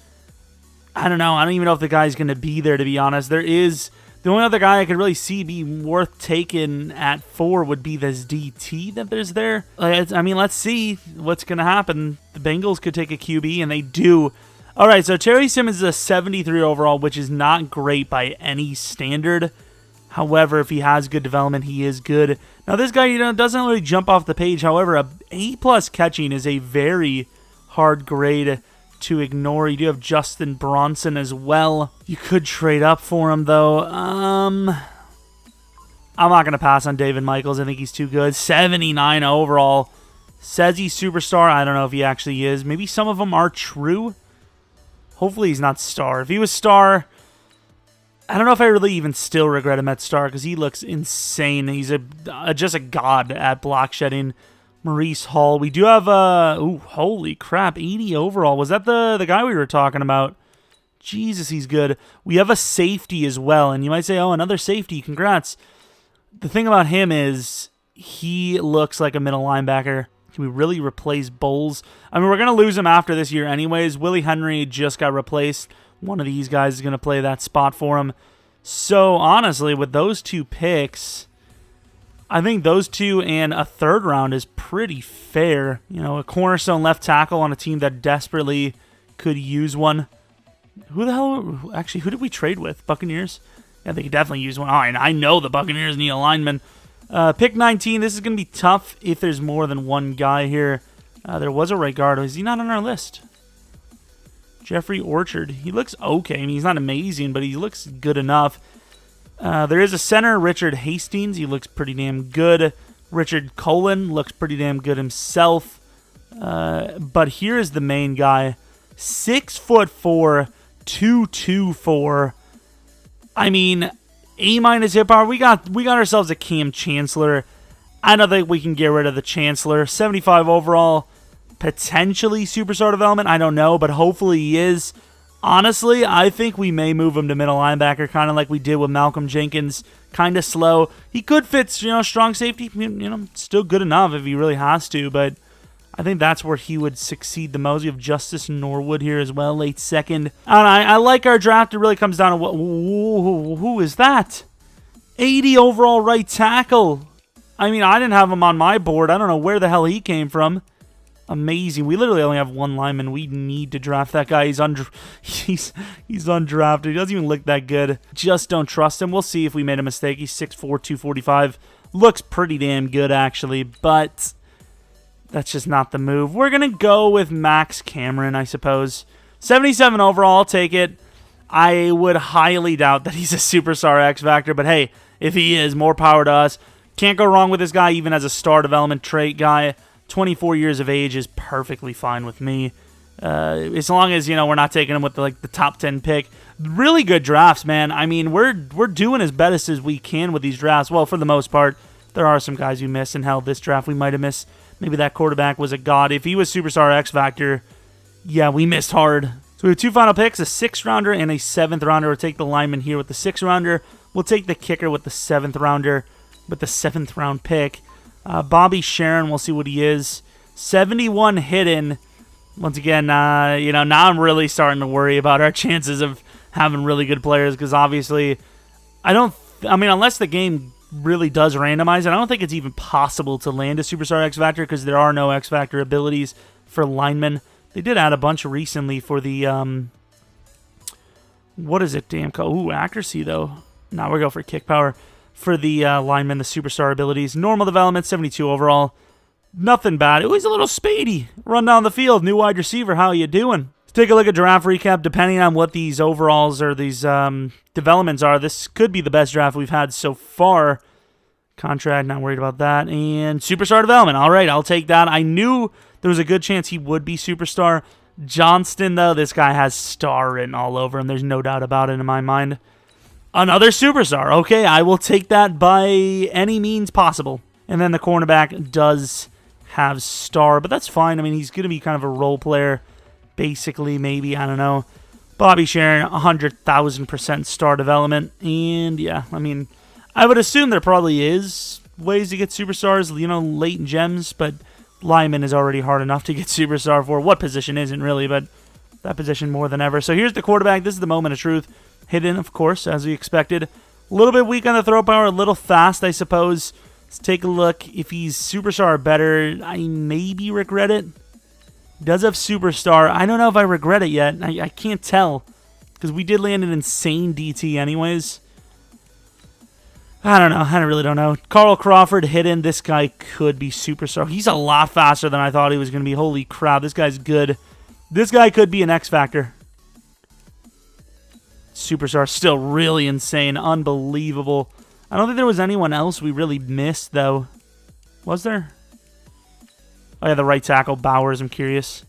I don't know. I don't even know if the guy's going to be there, to be honest. The only other guy I could really see be worth taking at 4 would be this DT that there's there. Let's see what's going to happen. The Bengals could take a QB, and they do. All right, so Terry Simmons is a 73 overall, which is not great by any standard. However, if he has good development, he is good. Now, this guy, doesn't really jump off the page. However, a A+ catching is a very hard grade to ignore. You do have Justin Bronson as well. You could trade up for him, though. I'm not going to pass on David Michaels. I think he's too good. 79 overall. Says he's superstar. I don't know if he actually is. Maybe some of them are true. Hopefully he's not star. If he was star, I don't know if I really even still regret him at star because he looks insane. He's just a god at block shedding. Maurice Hall. We do have holy crap, 80 overall. Was that the guy we were talking about? Jesus, he's good. We have a safety as well, and you might say, oh, another safety. Congrats. The thing about him is he looks like a middle linebacker. Can we really replace Bowles? I mean, we're going to lose him after this year anyways. Willie Henry just got replaced. One of these guys is going to play that spot for him. So, honestly, with those 2 picks, I think those 2 and a 3rd round is pretty fair. A cornerstone left tackle on a team that desperately could use one. Who did we trade with? Buccaneers? Yeah, they could definitely use one. All right, I know the Buccaneers need a lineman. Pick 19, this is going to be tough if there's more than one guy here. There was a right guard. Is he not on our list? Jeffrey Orchard. He looks okay. I mean, he's not amazing, but he looks good enough. There is a center, Richard Hastings. He looks pretty damn good. Richard Cullen looks pretty damn good himself. But here is the main guy. 6'4", 224. I mean, A- hip power. We got ourselves a Cam Chancellor. I don't think we can get rid of the Chancellor. 75 overall. Potentially superstar development. I don't know, but hopefully he is. Honestly, I think we may move him to middle linebacker, kind of like we did with Malcolm Jenkins. Kind of slow. He could fit, strong safety. Still good enough if he really has to, but I think that's where he would succeed the most. We have Justice Norwood here as well, late 2nd. I like our draft. It really comes down to who is that? 80 overall right tackle. I mean, I didn't have him on my board. I don't know where the hell he came from. Amazing. We literally only have one lineman. We need to draft that guy. He's undrafted. He doesn't even look that good. Just don't trust him. We'll see if we made a mistake. He's 6'4", 245. Looks pretty damn good, actually, but that's just not the move. We're going to go with Max Cameron, I suppose. 77 overall. I'll take it. I would highly doubt that he's a superstar X Factor, but hey, if he is, more power to us. Can't go wrong with this guy, even as a star development trait guy. 24 years of age is perfectly fine with me. As long as, we're not taking him with the top 10 pick. Really good drafts, man. I mean, we're doing as best as we can with these drafts. Well, for the most part, there are some guys we missed, and hell, this draft we might have missed. Maybe that quarterback was a god. If he was superstar X Factor, yeah, we missed hard. So we have 2 final picks, a 6th rounder and a 7th rounder. We'll take the lineman here with the 6th rounder. We'll take the kicker with the 7th rounder with the 7th round pick. Bobby Sharon, we'll see what he is. 71 hidden. Once again, now I'm really starting to worry about our chances of having really good players because obviously, unless the game really does randomize it, I don't think it's even possible to land a superstar X Factor because there are no X Factor abilities for linemen. They did add a bunch recently for the, what is it, damn called? Ooh, accuracy though. Now we're going for kick power. For the linemen, the superstar abilities. Normal development, 72 overall. Nothing bad. It was a little spady. Run down the field. New wide receiver. How you doing? Let's take a look at draft recap. Depending on what these overalls or these developments are, this could be the best draft we've had so far. Contract, not worried about that. And superstar development. All right, I'll take that. I knew there was a good chance he would be superstar. Johnston, though, this guy has star written all over him. There's no doubt about it in my mind. Another superstar. Okay, I will take that by any means possible. And then the cornerback does have star, but that's fine. I mean, he's going to be kind of a role player, basically, maybe. I don't know. Bobby Sharon, 100,000% star development. And, yeah, I mean, I would assume there probably is ways to get superstars, late in gems, but lineman is already hard enough to get superstar for. What position isn't really, but that position more than ever. So here's the quarterback. This is the moment of truth. Hidden, of course, as we expected. A little bit weak on the throw power, a little fast, I suppose. Let's take a look. If he's superstar or better, I maybe regret it. Does have superstar. I don't know if I regret it yet. I can't tell, because we did land an insane DT anyways. I don't know. I really don't know. Carl Crawford, hidden. This guy could be superstar. He's a lot faster than I thought he was going to be. Holy crap, this guy's good. This guy could be an X Factor. Superstar, still really insane. Unbelievable. I don't think there was anyone else we really missed, though. Was there? Oh, yeah, the right tackle, Bowers, I'm curious.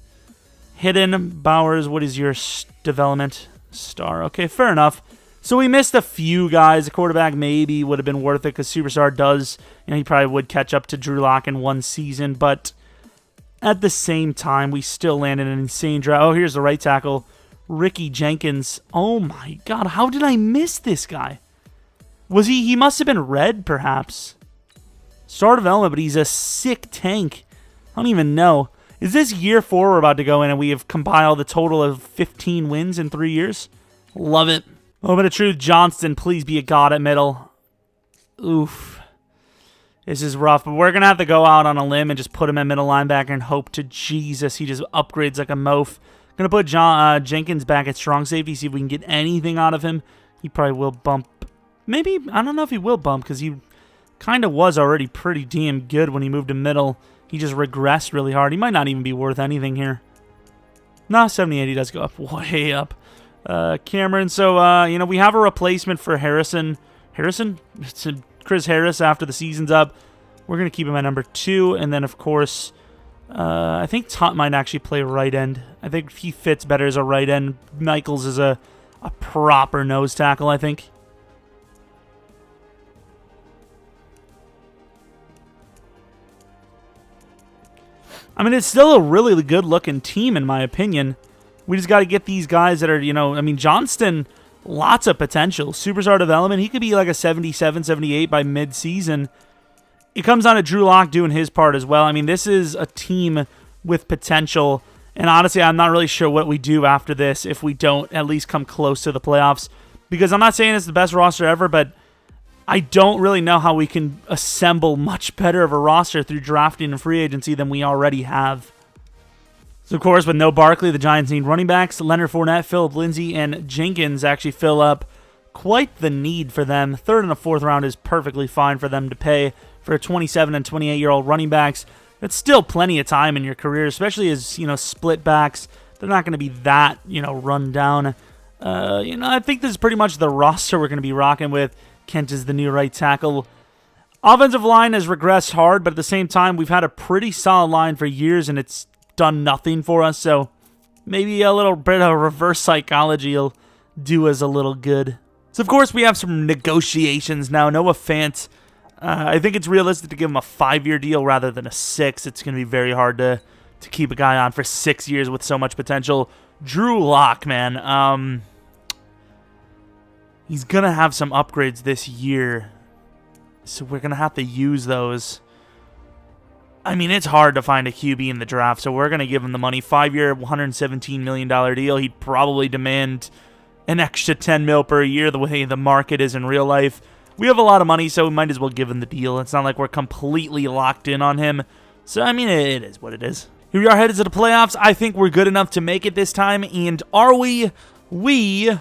Hidden, Bowers, what is your development? Star. Okay, fair enough. So we missed a few guys. A quarterback maybe would have been worth it, because Superstar does, he probably would catch up to Drew Lock in one season, but at the same time, we still landed an insane draft. Oh, here's the right tackle, Ricky Jenkins. Oh my god, how did I miss this guy? Was he must have been red, perhaps. Star development, but he's a sick tank. I don't even know. Is this year 4 we're about to go in and we have compiled a total of 15 wins in 3 years? Love it. Moment of truth, Johnston, please be a god at middle. Oof. This is rough, but we're going to have to go out on a limb and just put him at middle linebacker and hope to Jesus he just upgrades like a moaf. Going to put Jenkins back at strong safety, see if we can get anything out of him. He probably will bump. Maybe, I don't know if he will bump, because he kind of was already pretty damn good when he moved to middle. He just regressed really hard. He might not even be worth anything here. No, 78, he does go up, way up. Cameron, so, we have a replacement for Harrison. Harrison? It's Chris Harris after the season's up. We're going to keep him at number 2. And then, of course, I think Tutt might actually play right end. I think he fits better as a right end. Michaels is a proper nose tackle, I think. I mean, it's still a really good-looking team, in my opinion. We just got to get these guys that are, Johnston, lots of potential. Superstar development, he could be like a 77, 78 by mid-season. It comes down to Drew Lock doing his part as well. I mean, this is a team with potential. And honestly, I'm not really sure what we do after this if we don't at least come close to the playoffs. Because I'm not saying it's the best roster ever, but I don't really know how we can assemble much better of a roster through drafting and free agency than we already have. So, of course, with no Barkley, the Giants need running backs. Leonard Fournette, Phillip Lindsay, and Jenkins actually fill up quite the need for them. 3rd and a 4th round is perfectly fine for them to pay for 27 and 28-year-old running backs. That's still plenty of time in your career, especially as, split backs. They're not going to be that, run down. I think this is pretty much the roster we're going to be rocking with. Kent is the new right tackle. Offensive line has regressed hard, but at the same time, we've had a pretty solid line for years, and it's done nothing for us, so maybe a little bit of reverse psychology will do us a little good. So, of course, we have some negotiations now. Noah Fant, I think it's realistic to give him a 5-year deal rather than a 6. It's going to be very hard to keep a guy on for 6 years with so much potential. Drew Lock, man. He's going to have some upgrades this year, so we're going to have to use those. I mean, it's hard to find a QB in the draft, so we're going to give him the money. 5-year, $117 million deal. He'd probably demand an extra $10 million per year the way the market is in real life. We have a lot of money, so we might as well give him the deal. It's not like we're completely locked in on him. So, I mean, it is what it is. Here we are headed to the playoffs. I think we're good enough to make it this time, and are we? We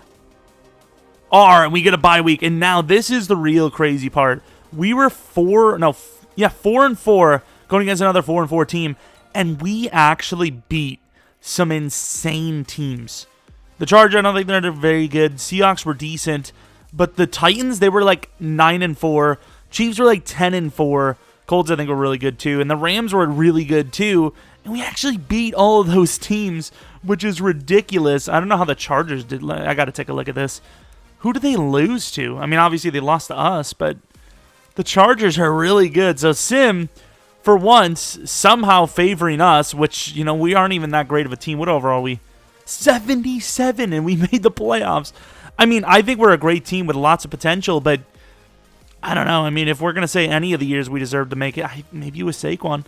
are, and we get a bye week. And now this is the real crazy part. We were 4-4 going against another 4-4 team, and we actually beat some insane teams. The Chargers, I don't think they're very good. Seahawks were decent, but the Titans, they were like 9-4. Chiefs were like 10-4. Colts, I think, were really good too, and the Rams were really good too. And we actually beat all of those teams, which is ridiculous. I don't know how the Chargers did. I got to take a look at this. Who did they lose to? I mean, obviously they lost to us, but the Chargers are really good. So Sim, for once, somehow favoring us, which, we aren't even that great of a team. What overall are we? 77, and we made the playoffs. I mean, I think we're a great team with lots of potential, but I don't know. I mean, if we're going to say any of the years we deserve to make it, maybe it was Saquon.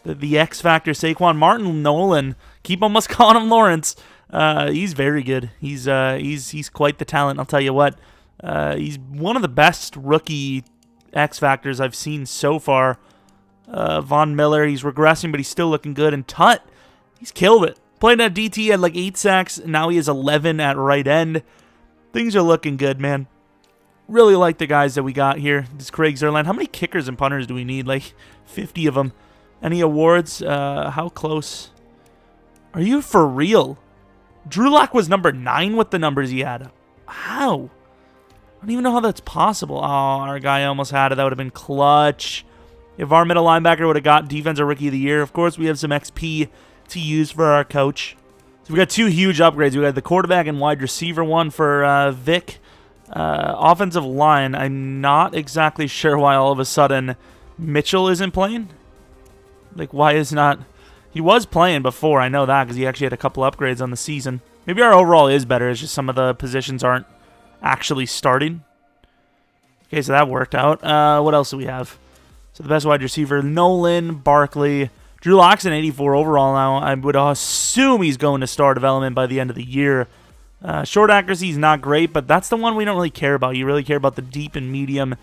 The X Factor Saquon. Martin Nolan. Keep almost calling him Lawrence. He's very good. He's quite the talent, I'll tell you what. He's one of the best rookie X Factors I've seen so far. Von Miller, he's regressing, but he's still looking good. And Tut, he's killed it. Played at DT, had like 8 sacks. Now he has 11 at right end. Things are looking good, man. Really like the guys that we got here. This Craig Zerline. How many kickers and punters do we need? Like 50 of them. Any awards? How close? Are you for real? Drew Lock was number 9 with the numbers he had. How? I don't even know how that's possible. Oh, our guy almost had it. That would have been clutch. If our middle linebacker would have got Defensive Rookie of the Year, of course, we have some XP to use for our coach. So we got 2 huge upgrades. We got the quarterback and wide receiver one for Vic. Offensive line, I'm not exactly sure why all of a sudden Mitchell isn't playing. Like, why is not... He was playing before, I know that, because he actually had a couple upgrades on the season. Maybe our overall is better, it's just some of the positions aren't actually starting. Okay, so that worked out. What else do we have? So the best wide receiver, Nolan, Barkley. Drew Lock's an 84 overall now. I would assume he's going to star development by the end of the year. Short accuracy is not great, but that's the one we don't really care about. You really care about the deep and medium.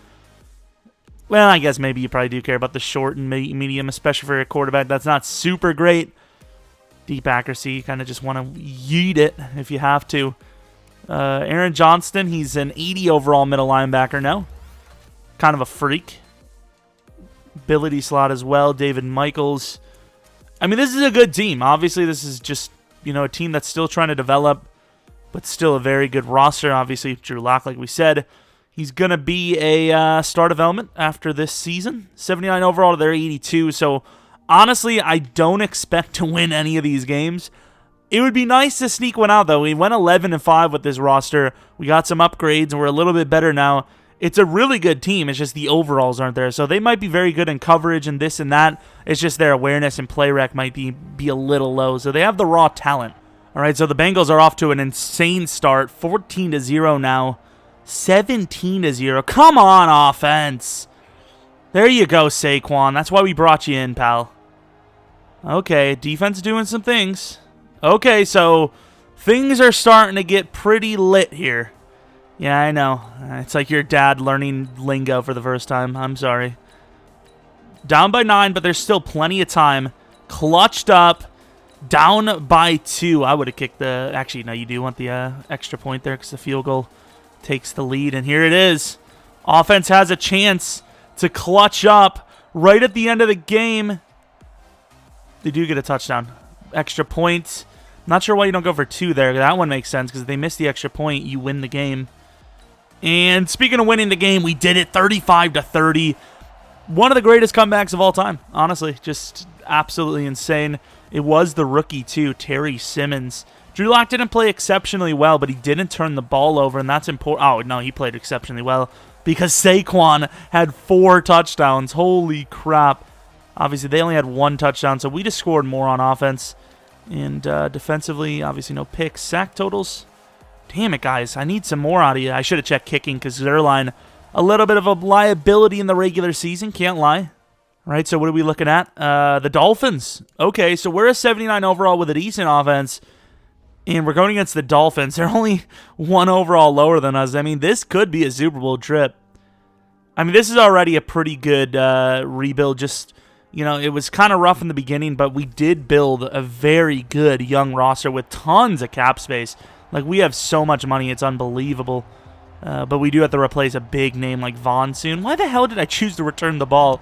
Well, I guess maybe you probably do care about the short and medium, especially for a quarterback. That's not super great. Deep accuracy, you kind of just want to yeet it if you have to. Aaron Johnston, he's an 80 overall middle linebacker now. Kind of a freak. Ability slot as well. David Michaels. I mean, this is a good team. Obviously, this is just, a team that's still trying to develop, but still a very good roster. Obviously, Drew Lock, like we said, he's going to be a star development after this season. 79 overall to their 82. So, honestly, I don't expect to win any of these games. It would be nice to sneak one out, though. We went 11-5 with this roster. We got some upgrades, and we're a little bit better now. It's a really good team. It's just the overalls aren't there. So they might be very good in coverage and this and that. It's just their awareness and play rec might be a little low. So they have the raw talent. All right, so the Bengals are off to an insane start. 14-0 now. 17-0. Come on, offense. There you go, Saquon. That's why we brought you in, pal. Okay, defense doing some things. Okay, so things are starting to get pretty lit here. Yeah, I know. It's like your dad learning lingo for the first time. I'm sorry. Down by 9, but there's still plenty of time. Clutched up. Down by 2. I would have kicked the... Actually, no, you do want the extra point there because the field goal takes the lead. And here it is. Offense has a chance to clutch up right at the end of the game. They do get a touchdown. Extra point. Not sure why you don't go for 2 there. That one makes sense because if they miss the extra point, you win the game. And speaking of winning the game, we did it 35-30. One of the greatest comebacks of all time, honestly. Just absolutely insane. It was the rookie, too, Terry Simmons. Drew Lock didn't play exceptionally well, but he didn't turn the ball over, and that's important. Oh, no, he played exceptionally well because Saquon had 4 touchdowns. Holy crap. Obviously, they only had 1 touchdown, so we just scored more on offense. And defensively, obviously no picks. Sack totals. Damn it, guys. I need some more out of you. I should have checked kicking because Zerline, a little bit of a liability in the regular season. Can't lie. All right, so what are we looking at? The Dolphins. Okay, so we're a 79 overall with a decent offense. And we're going against the Dolphins. They're only 1 overall lower than us. I mean, this could be a Super Bowl trip. I mean, this is already a pretty good rebuild. Just... it was kind of rough in the beginning, but we did build a very good young roster with tons of cap space. Like, we have so much money, it's unbelievable. But we do have to replace a big name like Vaughn soon. Why the hell did I choose to return the ball?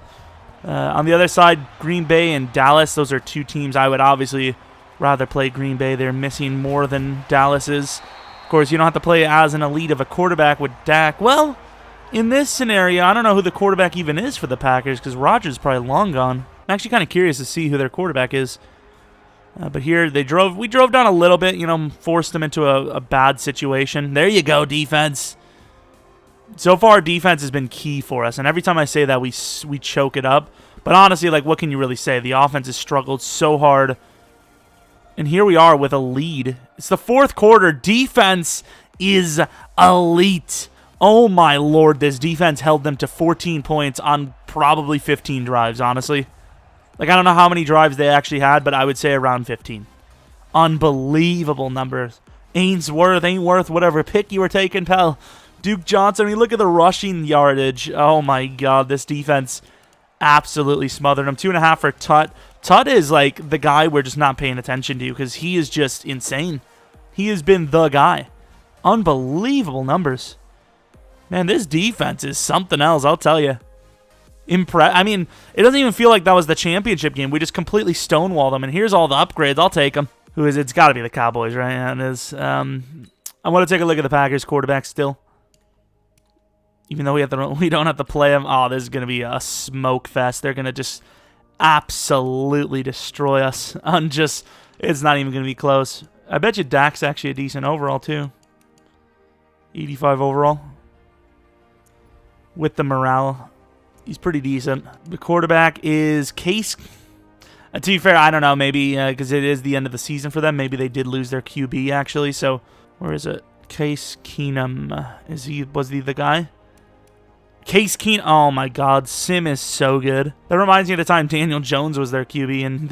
On the other side, Green Bay and Dallas, those are 2 teams I would obviously rather play Green Bay. They're missing more than Dallas is. Of course, you don't have to play as an elite of a quarterback with Dak. Well... in this scenario, I don't know who the quarterback even is for the Packers because Rodgers is probably long gone. I'm actually kind of curious to see who their quarterback is. But here we drove down a little bit, forced them into a bad situation. There you go, defense. So far, defense has been key for us, and every time I say that, we choke it up. But honestly, like, what can you really say? The offense has struggled so hard. And here we are with a lead. It's the 4th quarter. Defense is elite. Oh my lord, this defense held them to 14 points on probably 15 drives, honestly. Like, I don't know how many drives they actually had, but I would say around 15. Unbelievable numbers. Ain't worth whatever pick you were taking, pal. Duke Johnson, I mean, look at the rushing yardage. Oh my god, this defense absolutely smothered him. 2.5 for Tut. Tut is like the guy we're just not paying attention to because he is just insane. He has been the guy. Unbelievable numbers. Man, this defense is something else, I'll tell you. I mean, it doesn't even feel like that was the championship game. We just completely stonewalled them, and here's all the upgrades. I'll take them. Who is it? It's got to be the Cowboys, right? Yeah, it is. I want to take a look at the Packers quarterback still. Even though we don't have to play them. Oh, this is going to be a smoke fest. They're going to just absolutely destroy us. It's not even going to be close. I bet you Dak's actually a decent overall, too. 85 overall. With the morale. He's pretty decent. The quarterback is Case. To be fair, I don't know. Maybe because it is the end of the season for them. Maybe they did lose their QB, actually. So, where is it? Case Keenum. Was he the guy? Case Keenum. Oh, my God. Sim is so good. That reminds me of the time Daniel Jones was their QB, and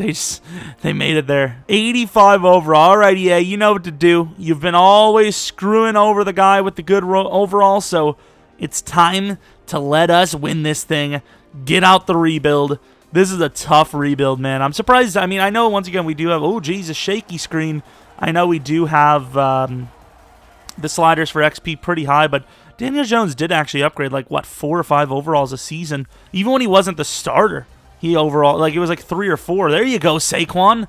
they made it there. 85 overall. All right, yeah, you know what to do. You've been always screwing over the guy with the good overall, so it's time to let us win this thing. Get out the rebuild. This is a tough rebuild, man. I'm surprised. I mean, I know, once again, we do have... Oh, geez, a shaky screen. I know we do have the sliders for XP pretty high, but Daniel Jones did actually upgrade, like, what, 4 or 5 overalls a season. Even when he wasn't the starter, he overall... Like, it was like 3 or 4. There you go, Saquon.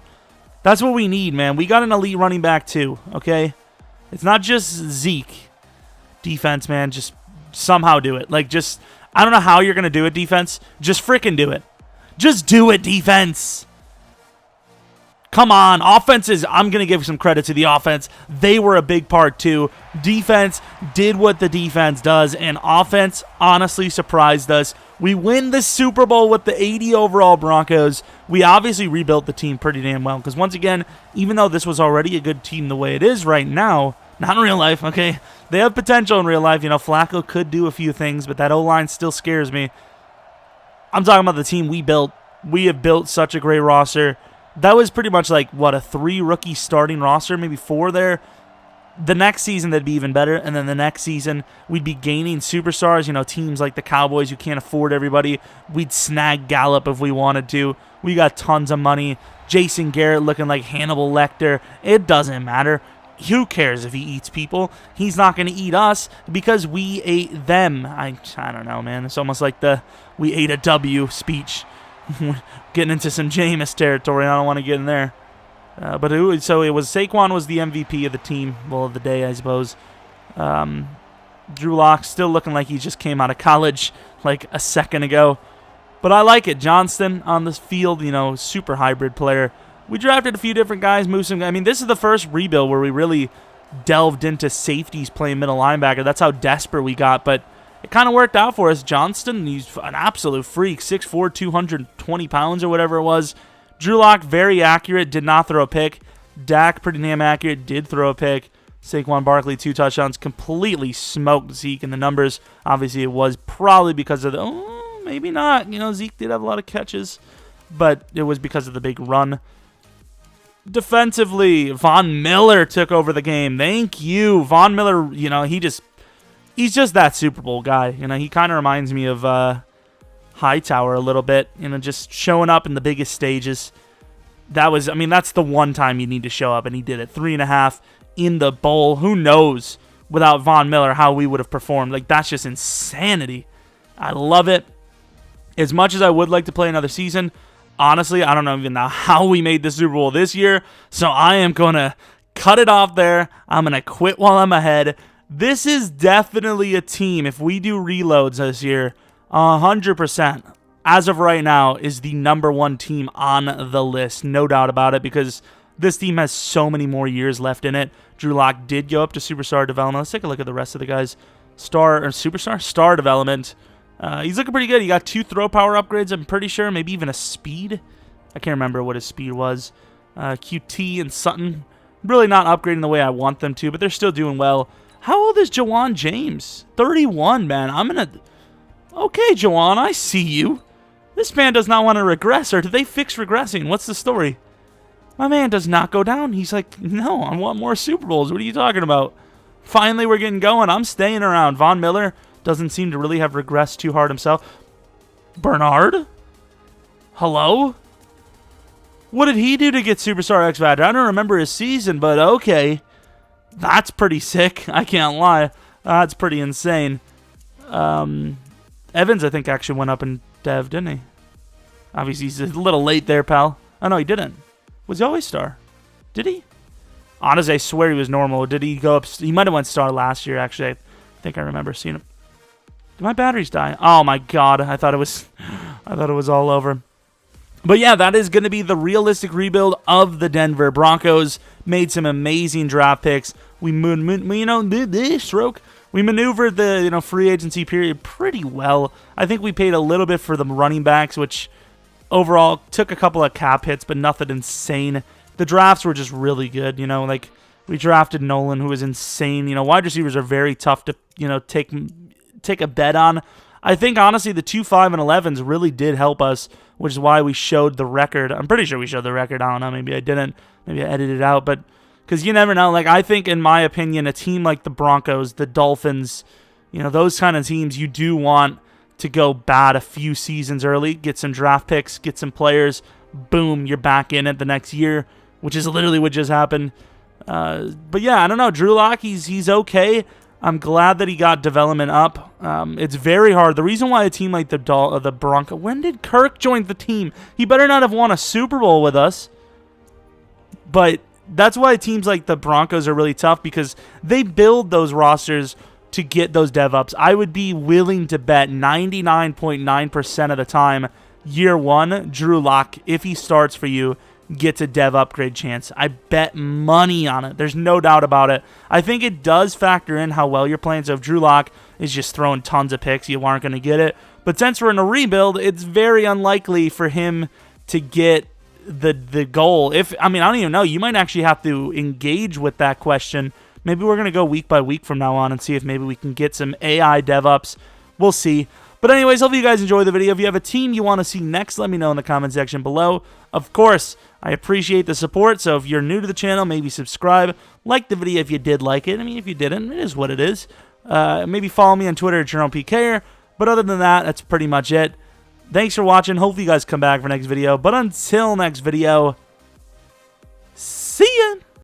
That's what we need, man. We got an elite running back, too, okay? It's not just Zeke. Defense, man, just somehow do it. Like, just... I don't know how you're going to do it, defense. Just freaking do it. Just do it, defense. Come on. Offenses, I'm going to give some credit to the offense. They were a big part, too. Defense did what the defense does, and offense honestly surprised us. We win the Super Bowl with the 80 overall Broncos. We obviously rebuilt the team pretty damn well, because once again, even though this was already a good team the way it is right now, not in real life, okay? They have potential in real life. You know, Flacco could do a few things, but that O-line still scares me. I'm talking about the team we built. We have built such a great roster. That was pretty much like, what, a 3-rookie starting roster, maybe 4 there. The next season, that'd be even better. And then the next season, we'd be gaining superstars. You know, teams like the Cowboys who can't afford everybody. We'd snag Gallup if we wanted to. We got tons of money. Jason Garrett looking like Hannibal Lecter. It doesn't matter. Who cares if he eats people? He's not going to eat us because we ate them. I don't know, man. It's almost like the we ate a W speech. Getting into some Jameis territory. I don't want to get in there. So it was Saquon was the MVP of the team. Well, of the day, I suppose. Drew Lock still looking like he just came out of college like a second ago. But I like it. Johnston on this field, you know, super hybrid player. We drafted a few different guys, moved some. I mean, this is the first rebuild where we really delved into safeties playing middle linebacker. That's how desperate we got, but it kind of worked out for us. Johnston, he's an absolute freak, 6'4", 220 pounds or whatever it was. Drew Lock, very accurate, did not throw a pick. Dak, pretty damn accurate, did throw a pick. Saquon Barkley, 2 touchdowns, completely smoked Zeke in the numbers. Obviously, it was probably because of the... Oh, maybe not. You know, Zeke did have a lot of catches, but it was because of the big run. Defensively, Von Miller took over the game. Thank you. Von Miller, you know, he's just that Super Bowl guy. You know, he kind of reminds me of Hightower a little bit. You know, just showing up in the biggest stages. That's the one time you need to show up, and he did it. 3.5 in the bowl. Who knows without Von Miller how we would have performed. Like, that's just insanity. I love it. As much as I would like to play another season, honestly, I don't even know how we made the Super Bowl this year, so I am going to cut it off there. I'm going to quit while I'm ahead. This is definitely a team, if we do reloads this year, 100%, as of right now, is the #1 team on the list. No doubt about it, because this team has so many more years left in it. Drew Lock did go up to superstar development. Let's take a look at the rest of the guys. Star development. He's looking pretty good. He got 2 throw power upgrades, I'm pretty sure. Maybe even a speed. I can't remember what his speed was. QT and Sutton. Really not upgrading the way I want them to, but they're still doing well. How old is Jawan James? 31, man. Okay, Jawan, I see you. This man does not want to regress, or do they fix regressing? What's the story? My man does not go down. He's like, no, I want more Super Bowls. What are you talking about? Finally, we're getting going. I'm staying around. Von Miller doesn't seem to really have regressed too hard himself. Bernard? Hello? What did he do to get Superstar X Factor? I don't remember his season, but okay. That's pretty sick. I can't lie. That's pretty insane. Evans, I think, actually went up in Dev, didn't he? Obviously, he's a little late there, pal. Oh, no, he didn't. Was he always star? Did he? Honestly, I swear he was normal. Did he go up? He might have went star last year, actually. I think I remember seeing him. Did my batteries die? Oh, my God. I thought it was all over. But yeah, that is going to be the realistic rebuild of the Denver Broncos. Made some amazing draft picks. We maneuvered the free agency period pretty well. I think we paid a little bit for the running backs, which overall took a couple of cap hits, but nothing insane. The drafts were just really good. Like we drafted Nolan, who was insane. Wide receivers are very tough to take a bet on. I think, honestly, the 2, 5, and 11s really did help us, which is why we showed the record. I'm pretty sure we showed the record. I don't know. Maybe I didn't. Maybe I edited it out. But because you never know. Like, I think, in my opinion, a team like the Broncos, the Dolphins, those kind of teams, you do want to go bad a few seasons early, get some draft picks, get some players. Boom, you're back in it the next year, which is literally what just happened. But yeah, I don't know. Drew Lock, he's okay. I'm glad that he got development up. It's very hard. The reason why a team like the Broncos... When did Kirk join the team? He better not have won a Super Bowl with us. But that's why teams like the Broncos are really tough, because they build those rosters to get those dev ups. I would be willing to bet 99.9% of the time, year one, Drew Lock, if he starts for you, gets a dev upgrade chance. I bet money on it. There's no doubt about it. I think it does factor in how well you're playing. So if Drew Lock is just throwing tons of picks, you aren't going to get it. But since we're in a rebuild, it's very unlikely for him to get the goal. I don't even know. You might actually have to engage with that question. Maybe we're going to go week by week from now on and see if maybe we can get some AI dev ups. We'll see. But anyways, hope you guys enjoy the video. If you have a team you want to see next, let me know in the comment section below. Of course, I appreciate the support, so if you're new to the channel, maybe subscribe. Like the video if you did like it. If you didn't, it is what it is. Maybe follow me on Twitter at Jeromepkr. But other than that, that's pretty much it. Thanks for watching. Hopefully you guys come back for next video. But until next video, see ya!